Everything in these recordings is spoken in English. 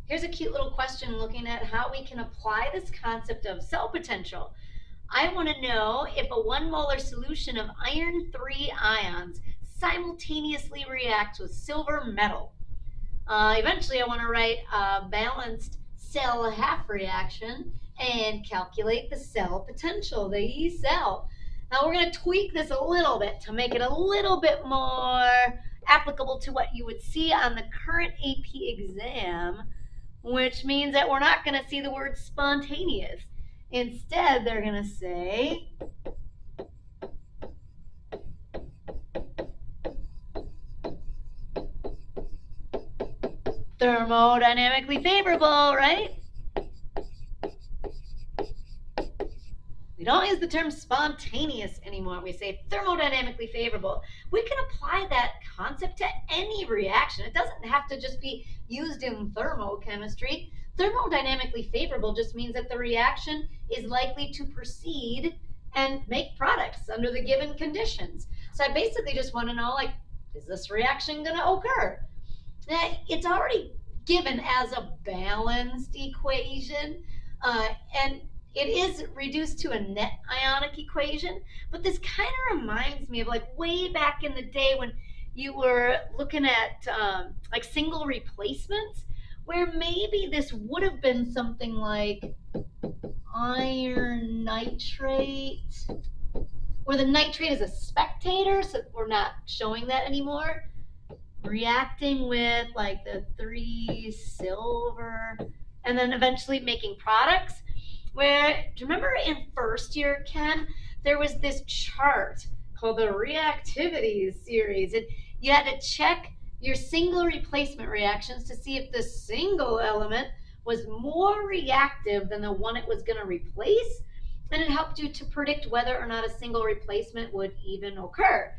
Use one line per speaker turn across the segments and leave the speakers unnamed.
Here's a cute little question looking at how we can apply this concept of cell potential. I want to know if a 1 molar solution of iron 3 ions simultaneously reacts with silver metal. Eventually, I want to write a balanced cell half reaction and calculate the cell potential, the E cell. Now, we're going to tweak this a little bit to make it a little bit more applicable to what you would see on the current AP exam, which means that we're not going to see the word spontaneous. Instead, they're going to say thermodynamically favorable, right? We don't use the term spontaneous anymore. We say thermodynamically favorable. We can apply that concept to any reaction. It doesn't have to just be used in thermochemistry. Thermodynamically favorable just means that the reaction is likely to proceed and make products under the given conditions. So I basically just want to know, like, is this reaction going to occur? It's already given as a balanced equation, and it is reduced to a net ionic equation, but this kind of reminds me of like way back in the day when you were looking at like single replacements, where maybe this would have been something like iron nitrate, where the nitrate is a spectator, so we're not showing that anymore, reacting with like the 3 silver, and then eventually making products. Where, do you remember in first year, Ken, there was this chart called the reactivity series, and you had to check your single replacement reactions to see if the single element was more reactive than the one it was going to replace, and it helped you to predict whether or not a single replacement would even occur.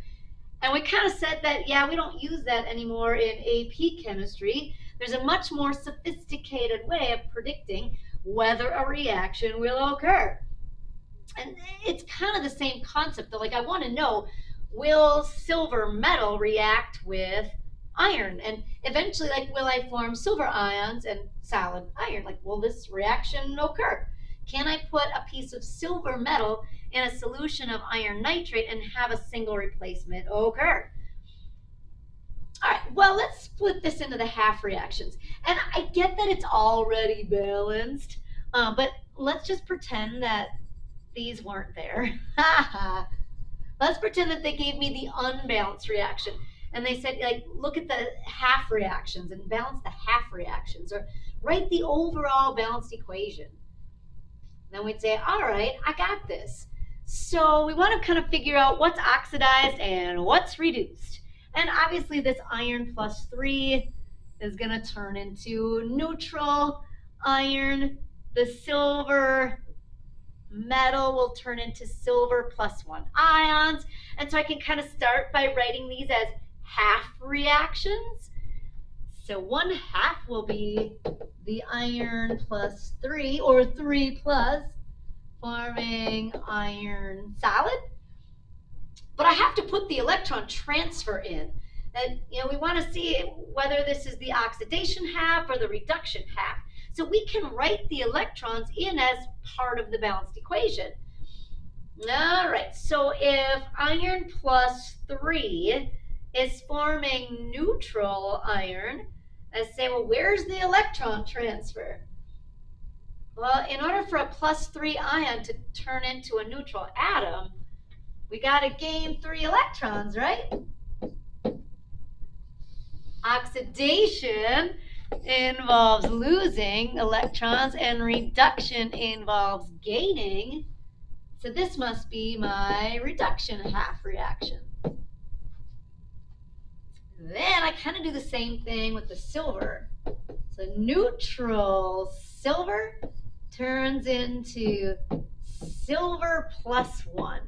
And we kind of said that, yeah, we don't use that anymore in AP chemistry. There's a much more sophisticated way of predicting whether a reaction will occur. And it's kind of the same concept, though. Like, I want to know, will silver metal react with iron? And eventually, like, will I form silver ions and solid iron? Like, will this reaction occur? Can I put a piece of silver metal in a solution of iron nitrate and have a single replacement occur? All right, well, let's split this into the half reactions. And I get that it's already balanced, but let's just pretend that these weren't there. Let's pretend that they gave me the unbalanced reaction. And they said, like, look at the half reactions and balance the half reactions, or write the overall balanced equation. Then we'd say, all right, I got this. So we want to kind of figure out what's oxidized and what's reduced. And obviously this iron plus 3 is going to turn into neutral iron. The silver metal will turn into silver plus 1 ions. And so I can kind of start by writing these as half reactions. So 1/2 will be the iron plus 3, or 3 plus, forming iron solid. But I have to put the electron transfer in. And we want to see whether this is the oxidation half or the reduction half. So we can write the electrons in as part of the balanced equation. All right, so if iron plus 3 is forming neutral iron, I say, well, where's the electron transfer? Well, in order for a plus 3 ion to turn into a neutral atom, we got to gain 3 electrons, right? Oxidation involves losing electrons and reduction involves gaining. So this must be my reduction half reaction. Then I kind of do the same thing with the silver. So neutral silver turns into silver plus 1.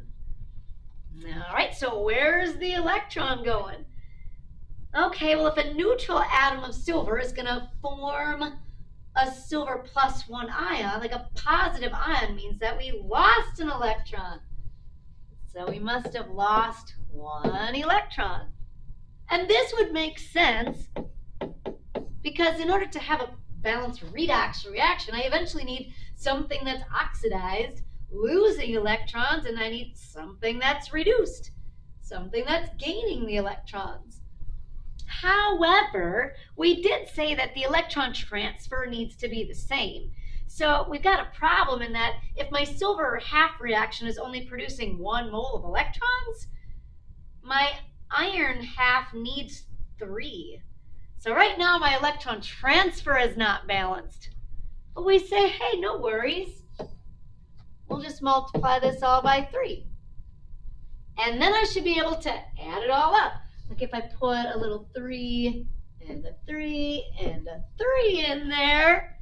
All right, so where's the electron going? Okay, well, if a neutral atom of silver is going to form a silver plus 1 ion, like a positive ion, means that we lost an electron. So we must have lost 1 electron. And this would make sense because in order to have a balanced redox reaction, I eventually need something that's oxidized, losing electrons, and I need something that's reduced, something that's gaining the electrons. However, we did say that the electron transfer needs to be the same. So we've got a problem in that if my silver half reaction is only producing 1 mole of electrons, my iron half needs 3. So right now my electron transfer is not balanced. But we say, hey, no worries. We'll just multiply this all by 3. And then I should be able to add it all up. Like if I put a little 3 and a 3 and a 3 in there,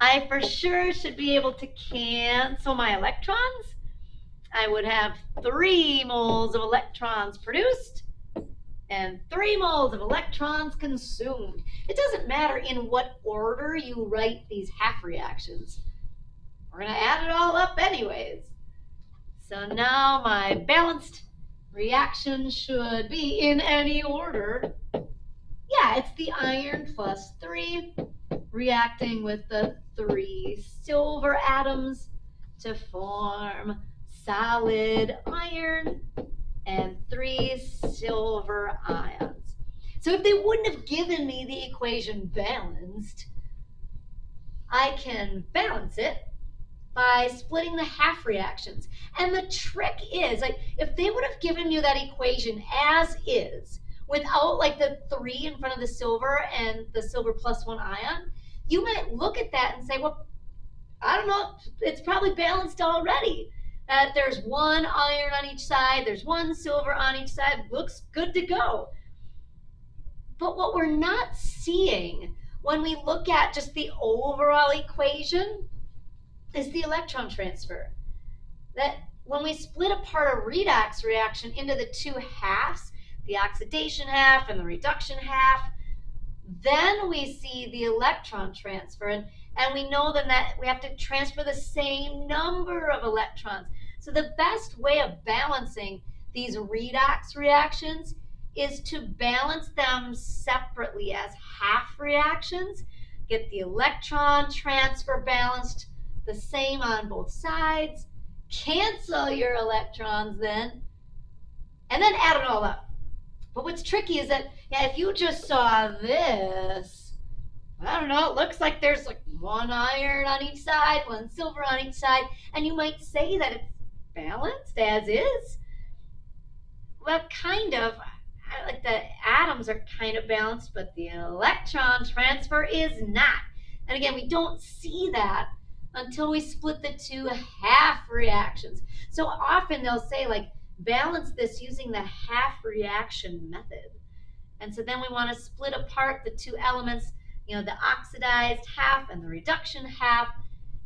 I for sure should be able to cancel my electrons. I would have 3 moles of electrons produced and 3 moles of electrons consumed. It doesn't matter in what order you write these half reactions. We're going to add it all up anyways. So now my balanced reaction should be in any order. Yeah, it's the iron plus 3 reacting with the 3 silver atoms to form solid iron and 3 silver ions. So if they wouldn't have given me the equation balanced, I can balance it by splitting the half reactions. And the trick is, like, if they would have given you that equation as is, without like the 3 in front of the silver and the silver plus 1 ion, you might look at that and say, well, I don't know, it's probably balanced already. There's 1 iron on each side, there's 1 silver on each side, looks good to go. But what we're not seeing when we look at just the overall equation is the electron transfer. That when we split apart a redox reaction into the 2 halves, the oxidation half and the reduction half, then we see the electron transfer. And we know then that we have to transfer the same number of electrons. So the best way of balancing these redox reactions is to balance them separately as half reactions. Get the electron transfer balanced the same on both sides. Cancel your electrons then, and then add it all up. But what's tricky is that, yeah, if you just saw this, I don't know, it looks like there's like 1 iron on each side, 1 silver on each side, and you might say that it's balanced as is. Well, kind of, like the atoms are kind of balanced, but the electron transfer is not. And again, we don't see that until we split the 2 half reactions. So often they'll say, like, balance this using the half reaction method. And so then we want to split apart the 2 elements, you know, the oxidized half and the reduction half.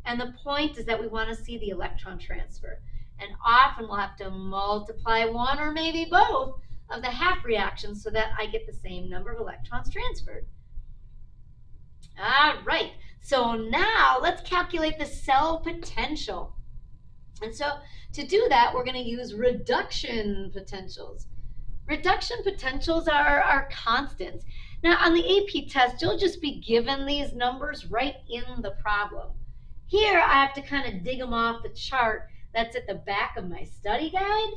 And the point is that we want to see the electron transfer. And often we'll have to multiply 1 or maybe both of the half reactions so that I get the same number of electrons transferred. All right, so now let's calculate the cell potential. And so to do that, we're going to use reduction potentials. Reduction potentials are constants. Now on the AP test, you'll just be given these numbers right in the problem. Here I have to kind of dig them off the chart that's at the back of my study guide.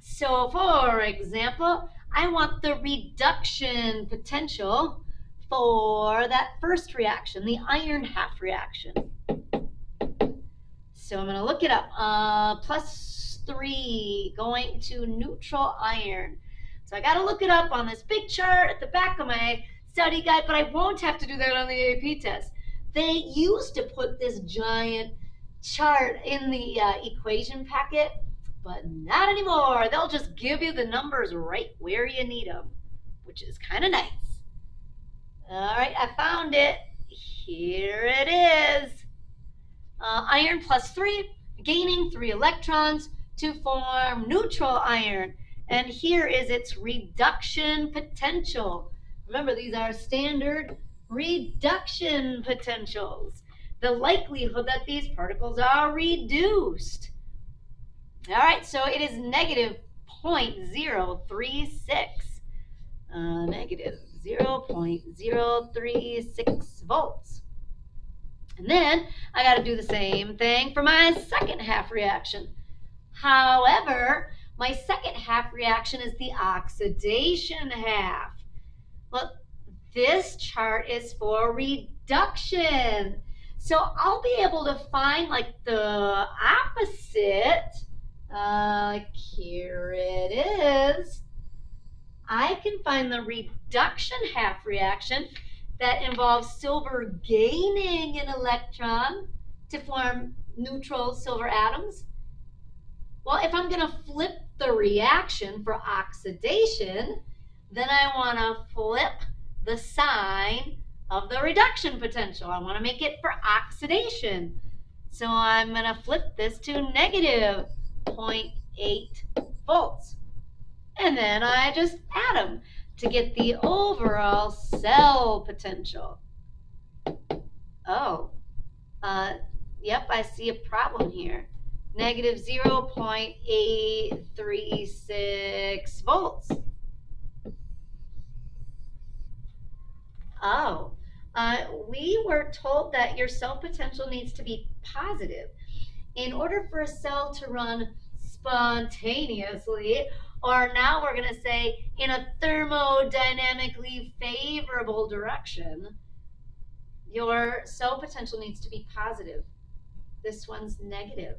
So for example, I want the reduction potential for that first reaction, the iron half reaction. So I'm going to look it up. Plus 3 going to neutral iron. So I got to look it up on this big chart at the back of my study guide, but I won't have to do that on the AP test. They used to put this giant chart in the equation packet, but not anymore. They'll just give you the numbers right where you need them, which is kind of nice. All right, I found it. Here it is. Iron plus 3, gaining 3 electrons to form neutral iron. And here is its reduction potential. Remember, these are standard reduction potentials. The likelihood that these particles are reduced. All right, so it is negative 0.036. Negative 0.036 volts. And then I got to do the same thing for my second half reaction. However, my second half reaction is the oxidation half. Well, this chart is for reduction. So I'll be able to find like the opposite. Here it is. I can find the reduction half reaction that involves silver gaining an electron to form neutral silver atoms. Well, if I'm going to flip the reaction for oxidation, then I want to flip the sign of the reduction potential. I want to make it for oxidation. So I'm going to flip this to negative 0.8 volts. And then I just add them to get the overall cell potential. Oh, yep, I see a problem here. Negative 0.836 volts. Oh, we were told that your cell potential needs to be positive. In order for a cell to run spontaneously, or now we're going to say in a thermodynamically favorable direction, your cell potential needs to be positive. This one's negative.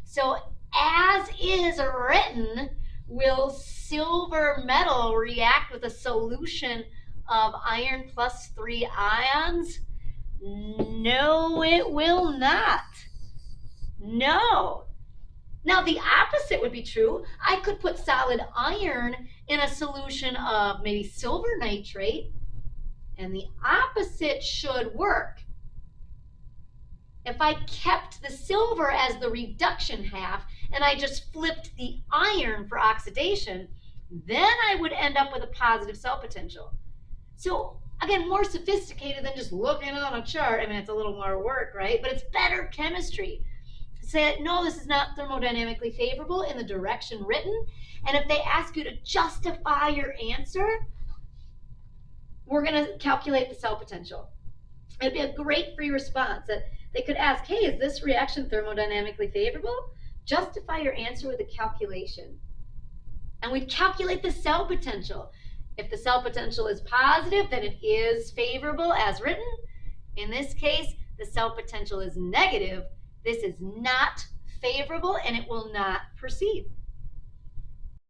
So as is written, will silver metal react with a solution of iron plus 3 ions? No, it will not. No. Now the opposite would be true. I could put solid iron in a solution of maybe silver nitrate, and the opposite should work. If I kept the silver as the reduction half and I just flipped the iron for oxidation, then I would end up with a positive cell potential. So again, more sophisticated than just looking on a chart. I mean, it's a little more work, right? But it's better chemistry. Say, no, this is not thermodynamically favorable in the direction written. And if they ask you to justify your answer, we're going to calculate the cell potential. It'd be a great free response that they could ask, hey, is this reaction thermodynamically favorable? Justify your answer with a calculation. And we'd calculate the cell potential. If the cell potential is positive, then it is favorable as written. In this case, the cell potential is negative. This is not favorable and it will not proceed.